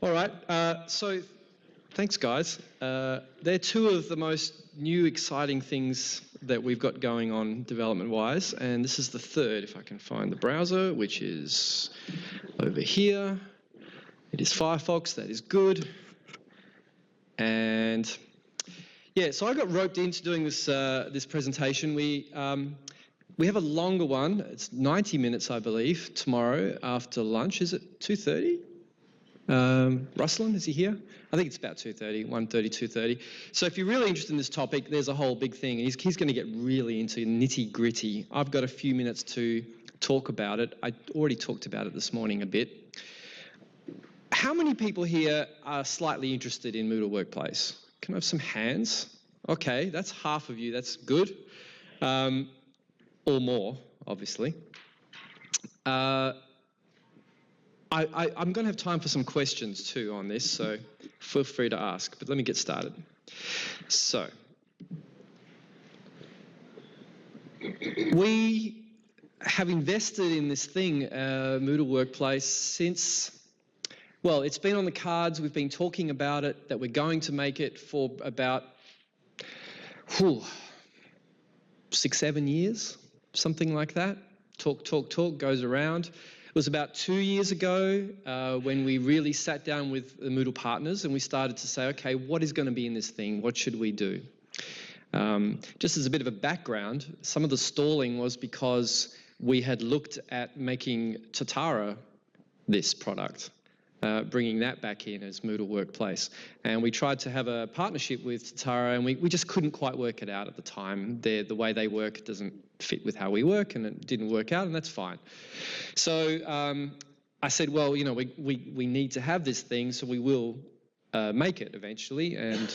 All right, so thanks, guys. They're two of the most new, exciting things that we've got going on development-wise, and this is the third, if I can find the browser, which is over here. It is Firefox, that is good. And yeah, so I got roped into doing this this presentation. We have a longer one. It's 90 minutes, I believe, tomorrow after lunch. Is it 2:30? Ruslan, is he here? I think it's about 2:30, 1:30, 2:30. So if you're really interested in this topic, there's a whole big thing. He's going to get really into nitty-gritty. I've got a few minutes to talk about it. I already talked about it this morning a bit. How many people here are slightly interested in Moodle Workplace? Can I have some hands? Okay, that's half of you. That's good. Or more, obviously. I'm going to have time for some questions too on this, so feel free to ask, but let me get started. So, we have invested in this thing, Moodle Workplace, since, well, it's been on the cards. We've been talking about it, that we're going to make it for about 6, 7 years, something like that. Talk, goes around. It was about 2 years ago when we really sat down with the Moodle partners and we started to say, okay, what is going to be in this thing? What should we do? Just as a bit of a background, some of the stalling was because we had looked at making Tatara this product, bringing that back in as Moodle Workplace. And we tried to have a partnership with Tatara and we just couldn't quite work it out at the time. The way they work doesn't fit with how we work and it didn't work out, and that's fine. So I said, well, you know, we need to have this thing, so we will make it eventually. And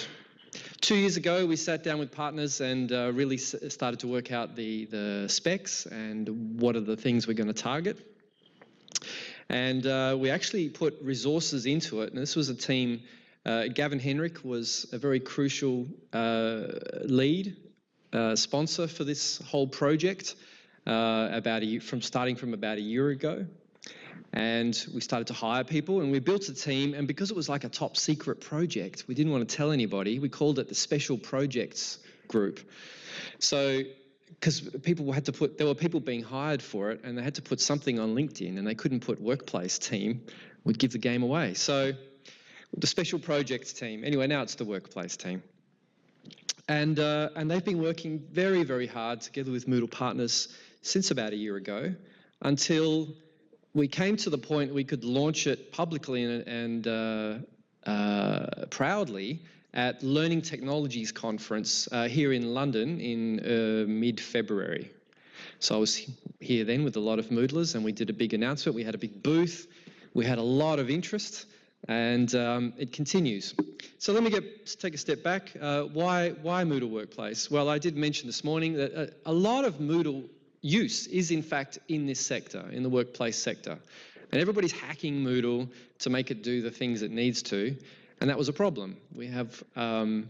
2 years ago, we sat down with partners and really started to work out the specs and what are the things we're going to target. And we actually put resources into it, and this was a team. Gavin Henrik was a very crucial lead sponsor for this whole project starting from about a year ago. And we started to hire people and we built a team, and because it was like a top secret project, we didn't want to tell anybody. We called it the Special Projects Group. So, because people had to there were people being hired for it and they had to put something on LinkedIn and they couldn't put Workplace team, would give the game away. So the Special Projects team, anyway, now it's the Workplace team. And they've been working very, very hard together with Moodle partners since about a year ago, until we came to the point we could launch it publicly and proudly at Learning Technologies Conference here in London in mid-February. So I was here then with a lot of Moodlers and we did a big announcement. We had a big booth. We had a lot of interest. And it continues. So let me take a step back. Why Moodle Workplace? Well, I did mention this morning that a lot of Moodle use is in fact in this sector, in the workplace sector. And everybody's hacking Moodle to make it do the things it needs to. And that was a problem. We have, in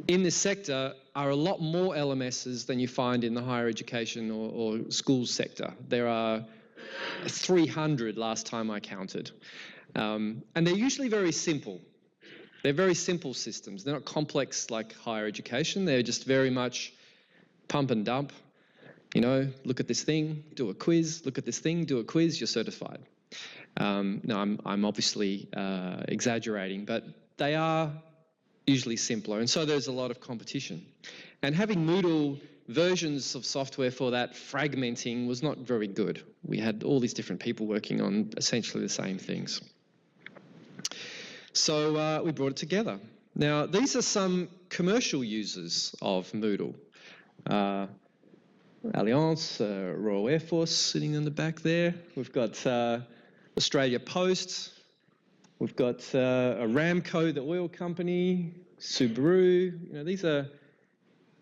this sector, are a lot more LMSs than you find in the higher education or schools sector. There are 300 last time I counted. And they're usually very simple. They're very simple systems. They're not complex like higher education. They're just very much pump and dump. You know, look at this thing, do a quiz. Look at this thing, do a quiz, you're certified. No, I'm obviously exaggerating, but they are usually simpler. And so there's a lot of competition. And having Moodle versions of software for that fragmenting was not very good. We had all these different people working on essentially the same things. So we brought it together. Now, these are some commercial users of Moodle. Allianz, Royal Air Force sitting in the back there. We've got Australia Post. We've got Aramco, the oil company, Subaru. You know, these are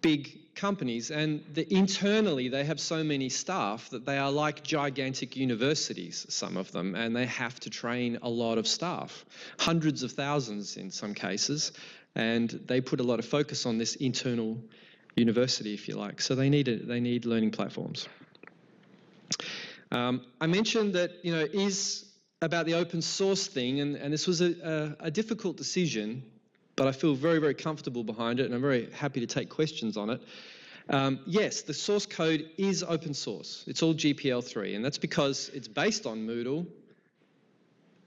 big companies, and internally they have so many staff that they are like gigantic universities, some of them, and they have to train a lot of staff, hundreds of thousands in some cases, and they put a lot of focus on this internal university, if you like. So they need learning platforms. I mentioned that, you know, is about the open source thing, and this was a difficult decision, but I feel very, very comfortable behind it, and I'm very happy to take questions on it. Yes, the source code is open source. It's all GPL3, and that's because it's based on Moodle.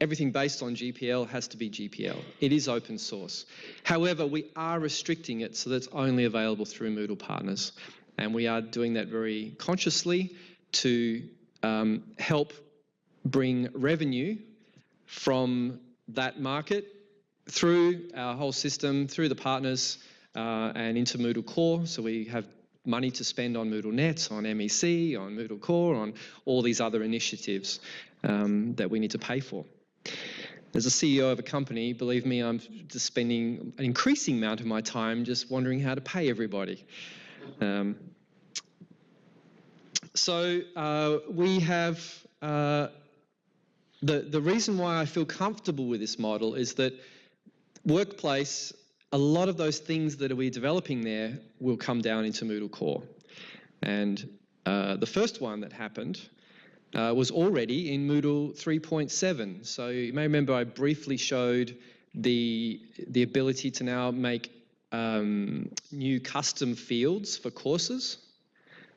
Everything based on GPL has to be GPL. It is open source. However, we are restricting it so that it's only available through Moodle partners, and we are doing that very consciously to help bring revenue from that market through our whole system, through the partners, and into Moodle Core. So we have money to spend on Moodle Net, on MEC, on Moodle Core, on all these other initiatives that we need to pay for. As a CEO of a company, believe me, I'm just spending an increasing amount of my time just wondering how to pay everybody. We have the reason why I feel comfortable with this model is that Workplace, a lot of those things that we're developing there will come down into Moodle Core. And the first one that happened was already in Moodle 3.7. So you may remember I briefly showed the ability to now make new custom fields for courses.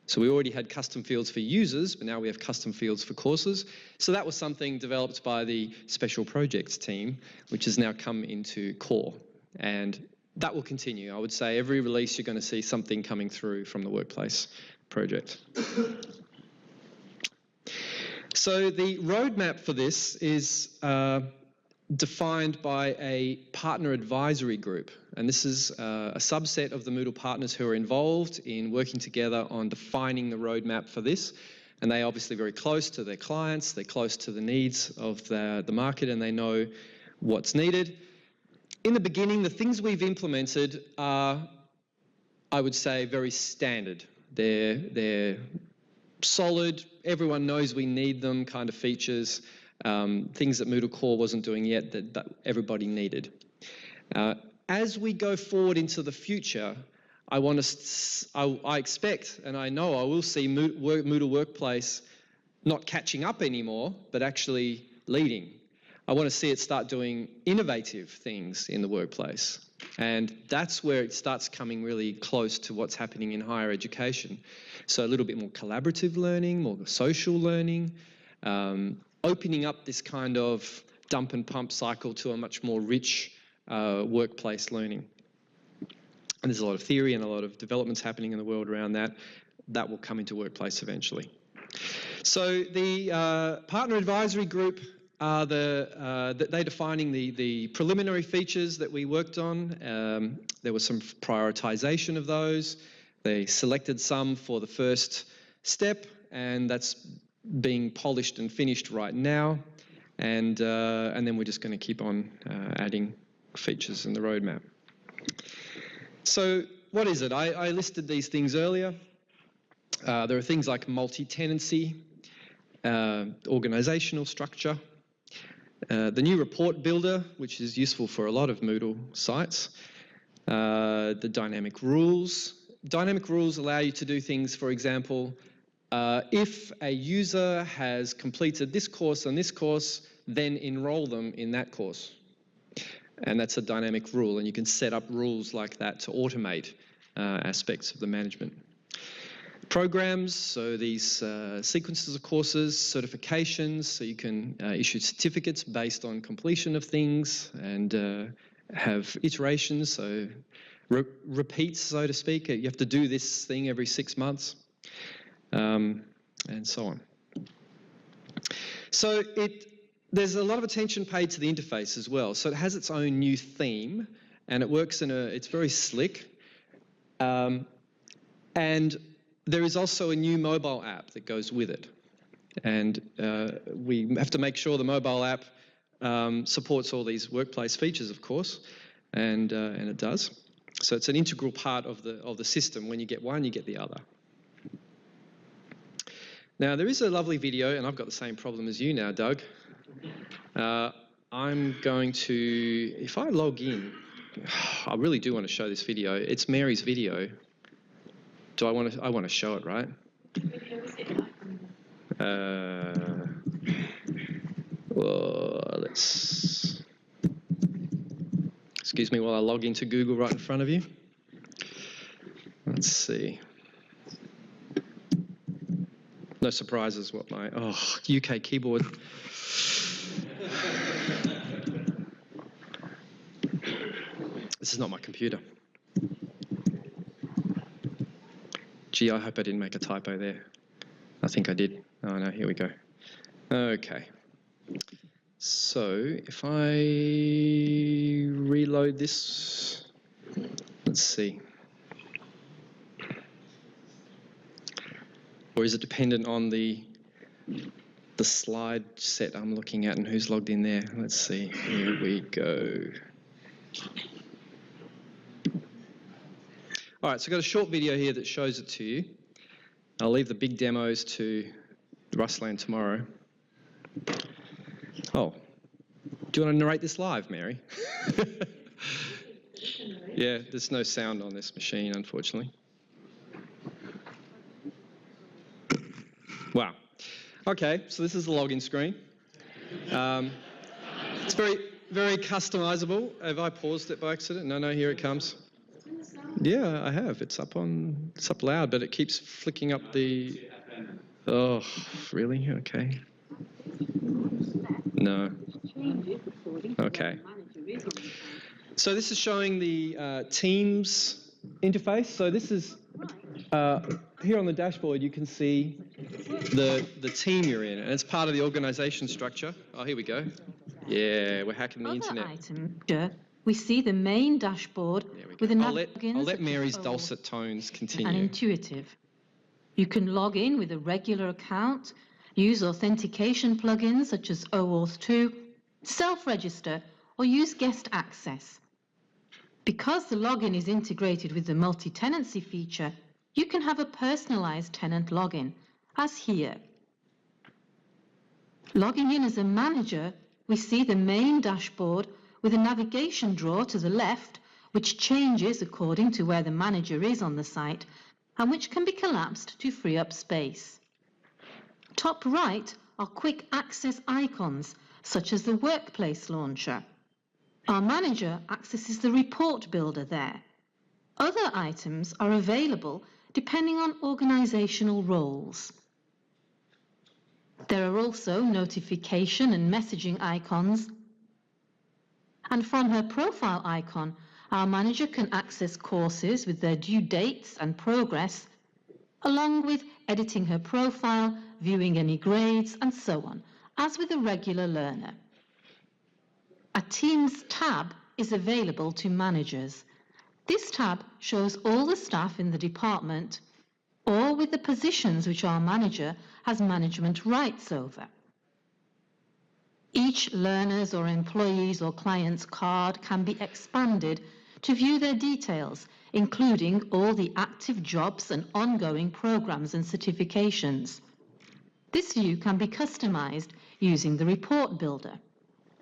So we already had custom fields for users, but now we have custom fields for courses. So that was something developed by the special projects team, which has now come into Core. And that will continue. I would say every release you're going to see something coming through from the Workplace project. So the roadmap for this is defined by a partner advisory group. And this is a subset of the Moodle partners who are involved in working together on defining the roadmap for this. And they're obviously very close to their clients, they're close to the needs of the market, and they know what's needed. In the beginning, the things we've implemented are, I would say, very standard. They're solid, everyone knows we need them kind of features, things that Moodle Core wasn't doing yet that everybody needed. As we go forward into the future, I expect, and I know I will see Moodle Workplace not catching up anymore, but actually leading. I want to see it start doing innovative things in the workplace. And that's where it starts coming really close to what's happening in higher education. So a little bit more collaborative learning, more social learning, opening up this kind of dump and pump cycle to a much more rich workplace learning. And there's a lot of theory and a lot of developments happening in the world around that. That will come into Workplace eventually. So the partner advisory group are they're defining the preliminary features that we worked on. There was some prioritization of those. They selected some for the first step, and that's being polished and finished right now. And then we're just going to keep on adding features in the roadmap. So what is it? I listed these things earlier. There are things like multi-tenancy, organisational structure, the new report builder, which is useful for a lot of Moodle sites, the dynamic rules. Dynamic rules allow you to do things, for example, if a user has completed this course and this course, then enroll them in that course. And that's a dynamic rule, and you can set up rules like that to automate aspects of the management. Programs, so these sequences of courses, certifications, so you can issue certificates based on completion of things and have iterations, so repeats, so to speak. You have to do this thing every 6 months, and so on. So there's a lot of attention paid to the interface as well. So it has its own new theme, and it works it's very slick. And there is also a new mobile app that goes with it. And we have to make sure the mobile app supports all these workplace features, of course, and it does. So it's an integral part of the system. When you get one, you get the other. Now, there is a lovely video, and I've got the same problem as you now, Doug. I'm going to, if I log in, I really do want to show this video. It's Mary's video. I want to show it, right? Whoa. Excuse me while I log into Google right in front of you. Let's see. No surprises what my, UK keyboard. This is not my computer. Gee, I hope I didn't make a typo there. I think I did. Oh no, here we go. Okay. So if I reload this, let's see. Or is it dependent on the slide set I'm looking at and who's logged in there? Let's see. Here we go. All right, so I've got a short video here that shows it to you. I'll leave the big demos to Ruslan tomorrow. Oh, do you want to narrate this live, Mary? Yeah, there's no sound on this machine, unfortunately. Wow. Okay, so this is the login screen. It's very, very customizable. Have I paused it by accident? No, here it comes. Yeah, I have. It's up loud, but it keeps flicking up the... Oh, really? Okay. No. Okay. So this is showing the Teams interface. So this is, here on the dashboard, you can see the team you're in, and it's part of the organisation structure. Oh, here we go. Yeah, we're hacking the internet. Item, we see the main dashboard with a I'll let Mary's dulcet tones continue. And intuitive. You can log in with a regular account, use authentication plugins such as OAuth 2, self-register, or use guest access. Because the login is integrated with the multi-tenancy feature, you can have a personalized tenant login, as here. Logging in as a manager, we see the main dashboard with a navigation drawer to the left, which changes according to where the manager is on the site, and which can be collapsed to free up space. Top right are quick access icons, such as the Workplace launcher. Our manager accesses the report builder there. Other items are available depending on organisational roles. There are also notification and messaging icons. And from her profile icon, our manager can access courses with their due dates and progress, along with editing her profile, viewing any grades, and so on, as with a regular learner. A Teams tab is available to managers. This tab shows all the staff in the department, or with the positions which our manager has management rights over. Each learner's or employee's or client's card can be expanded to view their details, including all the active jobs and ongoing programs and certifications. This view can be customized using the report builder.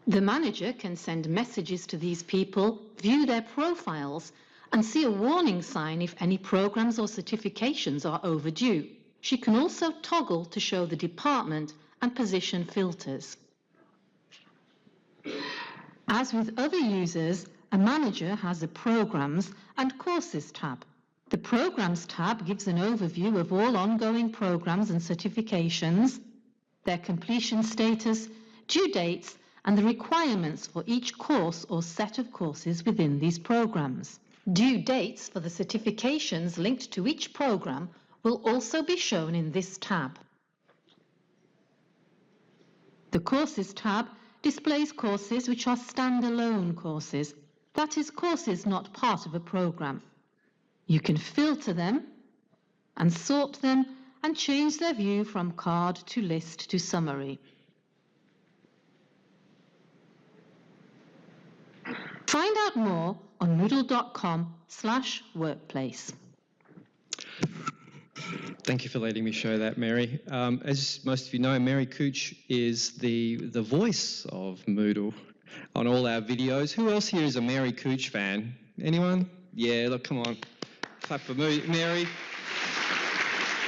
The manager can send messages to these people, view their profiles, and see a warning sign if any programs or certifications are overdue. She can also toggle to show the department and position filters. As with other users, a manager has a Programs and Courses tab. The Programs tab gives an overview of all ongoing programs and certifications, their completion status, due dates, and the requirements for each course or set of courses within these programs. Due dates for the certifications linked to each program will also be shown in this tab. The Courses tab displays courses which are standalone courses, that is, courses not part of a program. You can filter them and sort them and change their view from card to list to summary. Find out more on moodle.com/workplace. Thank you for letting me show that, Mary. As most of you know, Mary Cooch is the voice of Moodle on all our videos. Who else here is a Mary Cooch fan? Anyone? Yeah, look, come on. Clap for Mary.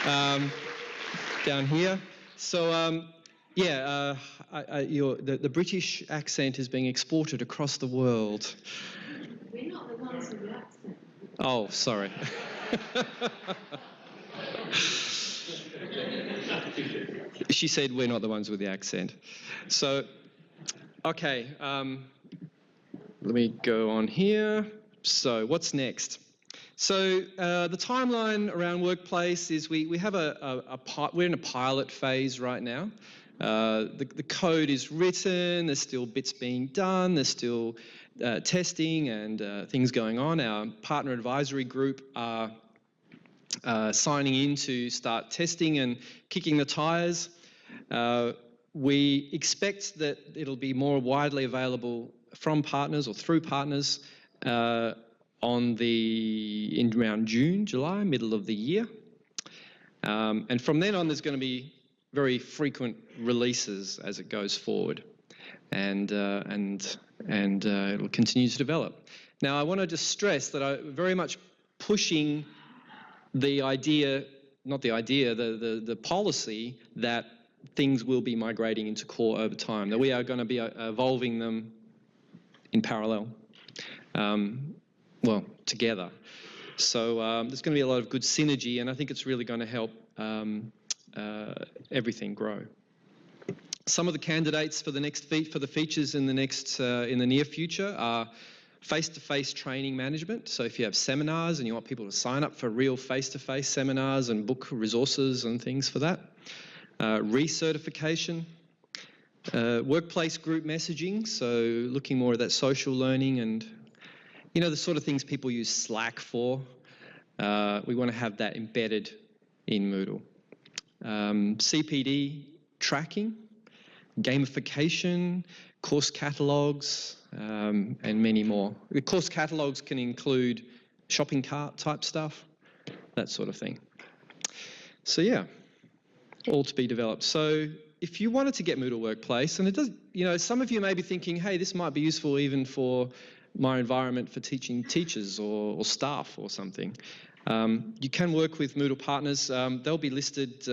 Down here. So, the British accent is being exported across the world. We're not the ones with the accent. Oh, sorry. She said we're not the ones with the accent. So, okay, let me go on here. So what's next? So the timeline around Workplace is we have we're in a pilot phase right now. The code is written, there's still bits being done, there's still testing and things going on. Our partner advisory group are signing in to start testing and kicking the tires. We expect that it'll be more widely available from partners or through partners in around June, July, middle of the year. And from then on, there's going to be very frequent releases as it goes forward, and it'll continue to develop. Now, I want to just stress that I'm very much pushing the idea, not the idea, the policy that things will be migrating into core over time, that we are going to be evolving them in parallel, well, together. So there's going to be a lot of good synergy, and I think it's really going to help everything grow. Some of the candidates for the features in the near future are face-to-face training management. So if you have seminars and you want people to sign up for real face-to-face seminars and book resources and things for that. Recertification. Workplace group messaging, so looking more at that social learning and, you know, the sort of things people use Slack for. We want to have that embedded in Moodle. CPD tracking, gamification, course catalogues, and many more. The course catalogues can include shopping cart type stuff, that sort of thing. So yeah, all to be developed. So if you wanted to get Moodle Workplace, and it does, you know, some of you may be thinking, hey, this might be useful even for my environment for teaching teachers or staff or something. You can work with Moodle partners. They'll be listed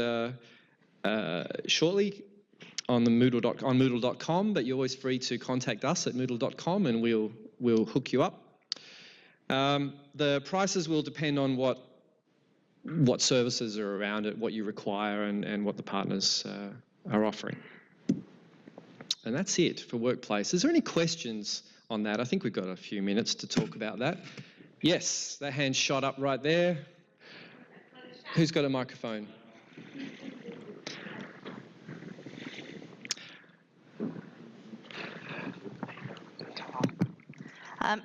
shortly on Moodle.com, but you're always free to contact us at Moodle.com and we'll hook you up. The prices will depend on what services are around it, what you require, and what the partners are offering. And that's it for Workplace. Is there any questions on that? I think we've got a few minutes to talk about that. Yes, that hand shot up right there. Who's got a microphone?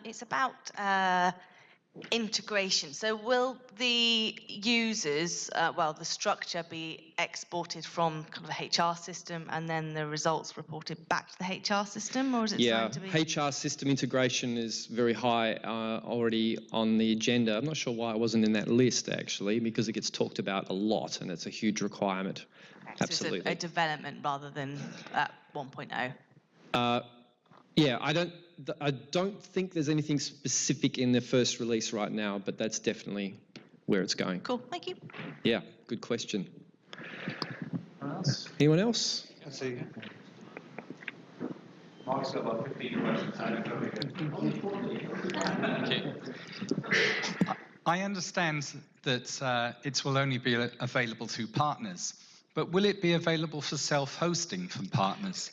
It's about integration. So will the users, the structure be exported from kind of the HR system and then the results reported back to the HR system, or is it designed to be? HR system integration is very high already on the agenda. I'm not sure why it wasn't in that list actually, because it gets talked about a lot and it's a huge requirement. Okay, Absolutely. So it's a development rather than 1.0. Yeah, I don't think there's anything specific in the first release right now, but that's definitely where it's going. Cool, thank you. Yeah, good question. Anyone else? Anyone else? Let's see. Mark's got about 15 questions. Okay. I understand that it will only be available to partners, but will it be available for self-hosting from partners?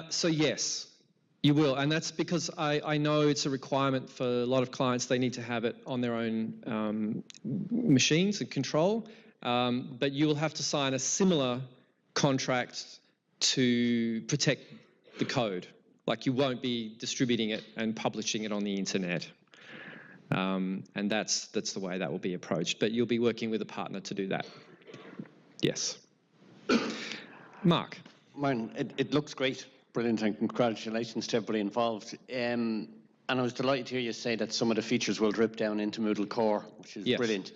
So yes, you will, and that's because I know it's a requirement for a lot of clients. They need to have it on their own machines and control, but you will have to sign a similar contract to protect the code. Like you won't be distributing it and publishing it on the internet, and that's the way that will be approached. But you'll be working with a partner to do that. Yes. Mark. Martin, it looks great, brilliant, and congratulations to everybody involved. And I was delighted to hear you say that some of the features will drip down into Moodle Core, which is brilliant.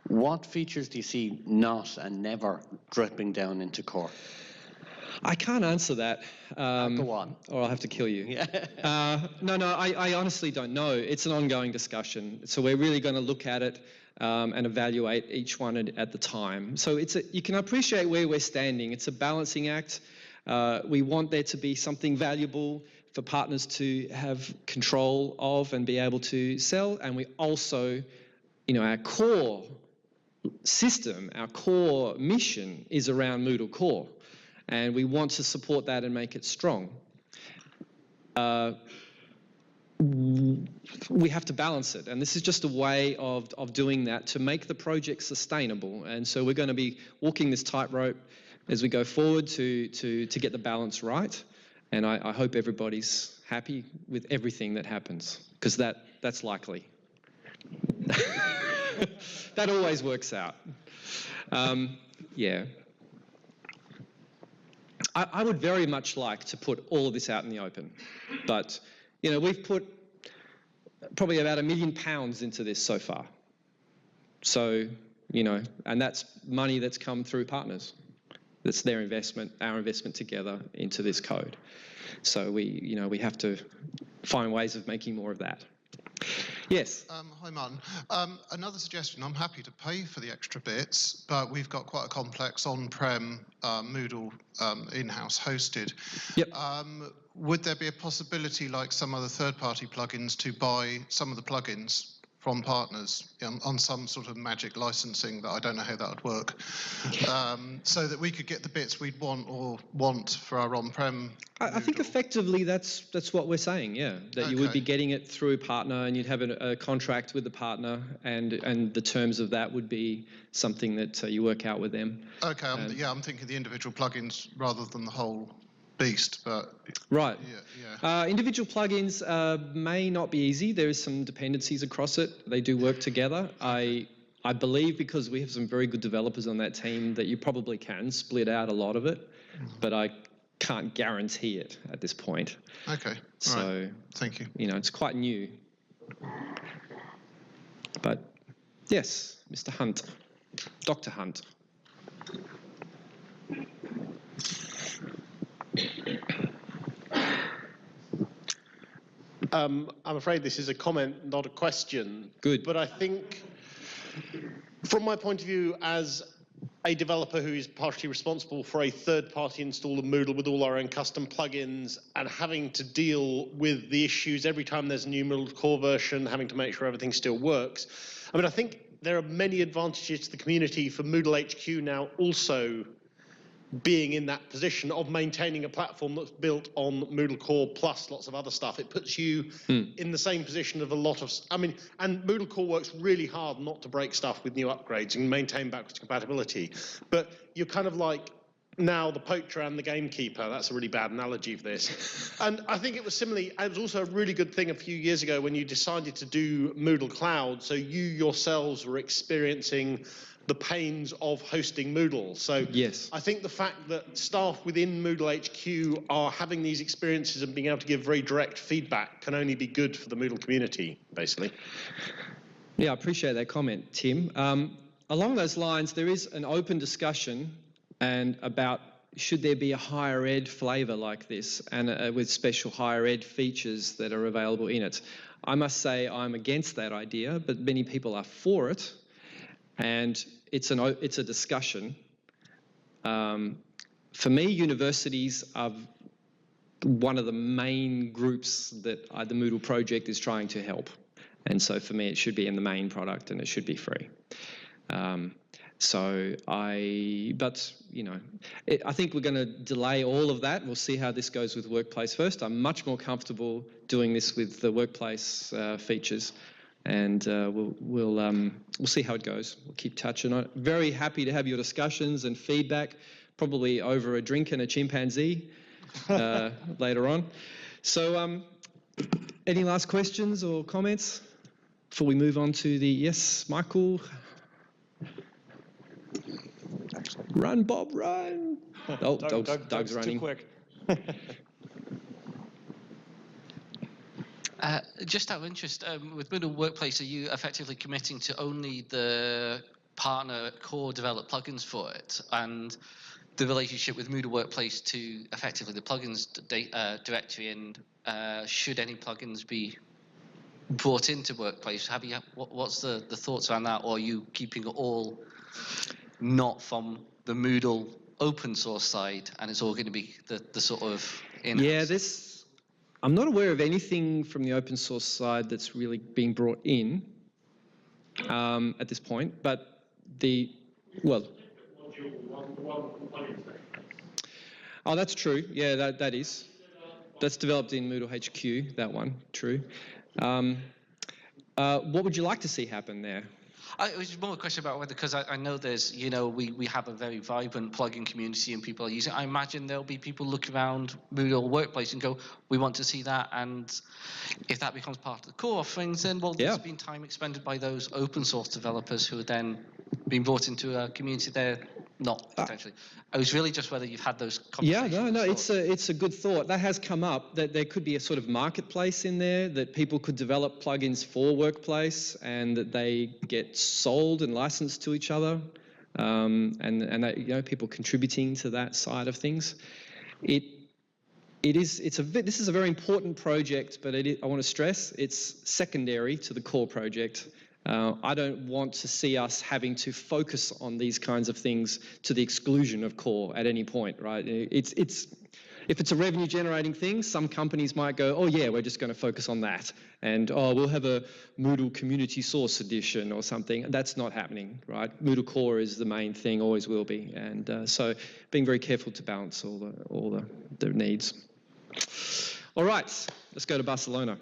What features do you see not and never dripping down into Core? I can't answer that. Go on. Or I'll have to kill you. Yeah. No, I honestly don't know. It's an ongoing discussion. So we're really going to look at it and evaluate each one at the time. So you can appreciate where we're standing. It's a balancing act. We want there to be something valuable for partners to have control of and be able to sell. And we also, our core system, our core mission is around Moodle Core. And we want to support that and make it strong. We have to balance it, and this is just a way of doing that to make the project sustainable. And so we're going to be walking this tightrope as we go forward to get the balance right. And I hope everybody's happy with everything that happens, because that's likely. That always works out. Yeah. I would very much like to put all of this out in the open, but we've put probably about £1 million into this so far. So, and that's money that's come through partners. That's their investment, our investment together into this code. So we have to find ways of making more of that. Yes. Hi, Martin. Another suggestion, I'm happy to pay for the extra bits, but we've got quite a complex on-prem Moodle in-house hosted. Yep. Would there be a possibility, like some other third-party plugins, to buy some of the plugins from partners on some sort of magic licensing that I don't know how that would work, so that we could get the bits we'd want for our on-prem? I think effectively that's what we're saying, yeah. That you would be getting it through a partner, and you'd have a contract with the partner, and the terms of that would be something that you work out with them. Okay, I'm thinking the individual plugins rather than the whole beast, but right. Yeah. Individual plugins may not be easy. There is some dependencies across it. They do work together. I believe, because we have some very good developers on that team, that you probably can split out a lot of it, but I can't guarantee it at this point. Okay. So, all right. Thank you. It's quite new. But yes, Mr. Hunt, Dr. Hunt. I'm afraid this is a comment, not a question. Good. But I think, from my point of view as a developer who is partially responsible for a third-party install of Moodle with all our own custom plugins, and having to deal with the issues every time there's a new Moodle core version, having to make sure everything still works. I think there are many advantages to the community for Moodle HQ now also being in that position of maintaining a platform that's built on Moodle Core plus lots of other stuff. It puts you in the same position of a lot of, and Moodle Core works really hard not to break stuff with new upgrades and maintain backwards compatibility. But you're kind of like now the poacher and the gamekeeper. That's a really bad analogy for this. And I think it was similarly, it was also a really good thing a few years ago when you decided to do Moodle Cloud, so you yourselves were experiencing the pains of hosting Moodle. So yes. I think the fact that staff within Moodle HQ are having these experiences and being able to give very direct feedback can only be good for the Moodle community, basically. Yeah, I appreciate that comment, Tim. Along those lines, there is an open discussion and about should there be a higher ed flavour like this, and with special higher ed features that are available in it. I must say I'm against that idea, but many people are for it. And it's a discussion. For me, universities are one of the main groups that the Moodle project is trying to help. And so for me, it should be in the main product and it should be free. I think we're going to delay all of that. We'll see how this goes with Workplace first. I'm much more comfortable doing this with the Workplace features. And we'll see how it goes. We'll keep touching on it. Very happy to have your discussions and feedback, probably over a drink and a chimpanzee later on. So any last questions or comments before we move on to the, yes, Michael? Run, Bob, run. Oh, Doug's running. Too quick. Just out of interest, with Moodle Workplace, are you effectively committing to only the partner core developed plugins for it, and the relationship with Moodle Workplace to effectively the plugins directory, and should any plugins be brought into Workplace? What's the thoughts around that, or are you keeping it all not from the Moodle open source side, and it's all going to be the sort of in-house? Yeah, I'm not aware of anything from the open source side that's really being brought in at this point, but oh, that's true. Yeah, that is. That's developed in Moodle HQ, that one, true. What would you like to see happen there? It was more a question about whether, because I know there's, we have a very vibrant plugin community and people are using it. I imagine there'll be people look around Moodle Workplace and go, we want to see that. And if that becomes part of the core offerings, then, well, there's been time expended by those open source developers who are then being brought into a community there. Not potentially. It was really just whether you've had those conversations. Yeah, no, it's a good thought. That has come up, that there could be a sort of marketplace in there, that people could develop plugins for Workplace and that they get sold and licensed to each other, and that, people contributing to that side of things. This is a very important project, but I want to stress it's secondary to the core project. I don't want to see us having to focus on these kinds of things to the exclusion of core at any point, right? If it's a revenue generating thing, some companies might go, oh yeah, we're just going to focus on that. And we'll have a Moodle Community Source Edition or something. That's not happening, right? Moodle Core is the main thing, always will be. And so being very careful to balance all the needs. All right, let's go to Barcelona.